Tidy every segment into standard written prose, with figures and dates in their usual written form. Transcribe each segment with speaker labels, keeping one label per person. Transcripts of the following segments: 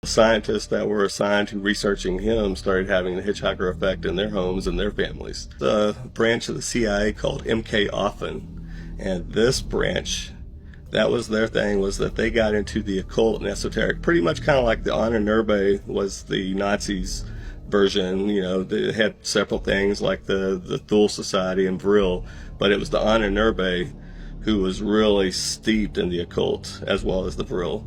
Speaker 1: scientists that were assigned to researching him started having the hitchhiker effect in their homes and their families. The branch of the CIA called MK Offen, and this branch, that was their thing, was that they got into the occult and esoteric, pretty much kind of like the Ahnenerbe was the Nazis' version. You know, they had several things like the Thule Society and Vril, but it was the Ahnenerbe who was really steeped in the occult as well as the Vril.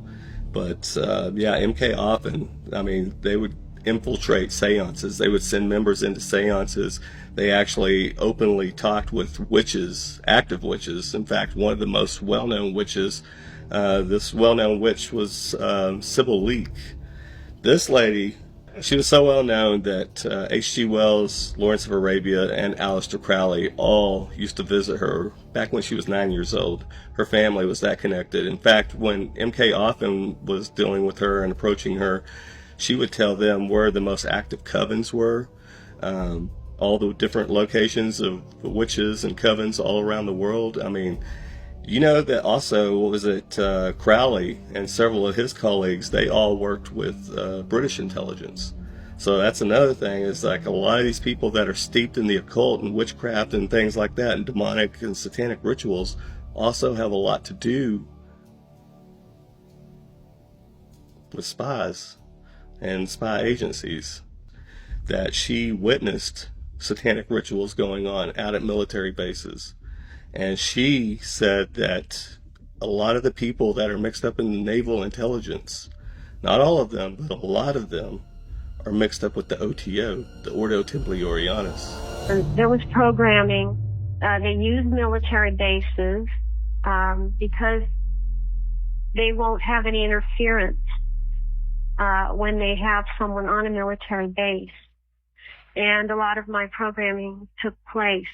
Speaker 1: But yeah, MK Offen, I mean, they would infiltrate seances. They would send members into seances. They actually openly talked with witches, active witches. In fact, one of the most well-known witches, this well-known witch was Sybil Leek. This lady, she was so well known that H.G. Wells, Lawrence of Arabia, and Aleister Crowley all used to visit her back when she was 9 years old. Her family was that connected. In fact, when MK Offen was dealing with her and approaching her, she would tell them where the most active covens were, all the different locations of witches and covens all around the world. I mean, you know that also, what was it, Crowley and several of his colleagues, they all worked with British intelligence. So that's another thing, is like a lot of these people that are steeped in the occult and witchcraft and things like that, and demonic and satanic rituals, also have a lot to do with spies and spy agencies. That she witnessed satanic rituals going on out at military bases. And she said that a lot of the people that are mixed up in the naval intelligence, not all of them, but a lot of them, are mixed up with the OTO, the Ordo Templi Orientis.
Speaker 2: There was programming. They used military bases because they won't have any interference when they have someone on a military base. And a lot of my programming took place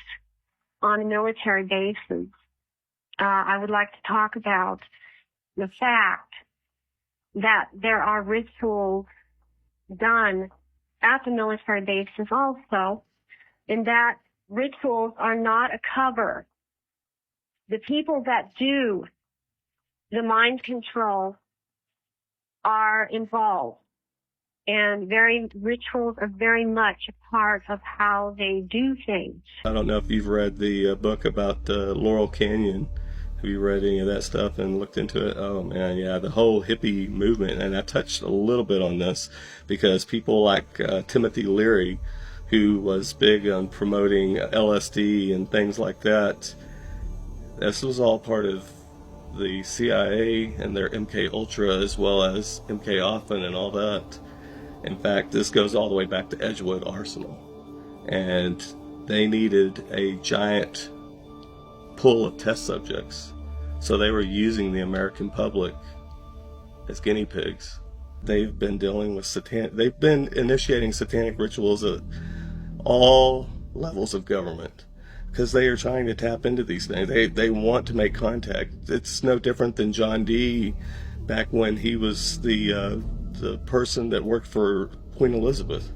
Speaker 2: on military bases. I would like to talk about the fact that there are rituals done at the military bases also, and that rituals are not a cover. The people that do the mind control are involved, and rituals are very much a part of how they do things.
Speaker 1: I don't know if you've read the book about Laurel Canyon. Have you read any of that stuff and looked into it? Oh man, yeah, the whole hippie movement. And I touched a little bit on this because people like Timothy Leary, who was big on promoting LSD and things like that, this was all part of the CIA and their MK Ultra, as well as MK Offen and all that. In fact, this goes all the way back to Edgewood Arsenal. And they needed a giant pool of test subjects. So they were using the American public as guinea pigs. They've been dealing with they've been initiating satanic rituals at all levels of government because they are trying to tap into these things. They want to make contact. It's no different than John Dee back when he was the person that worked for Queen Elizabeth.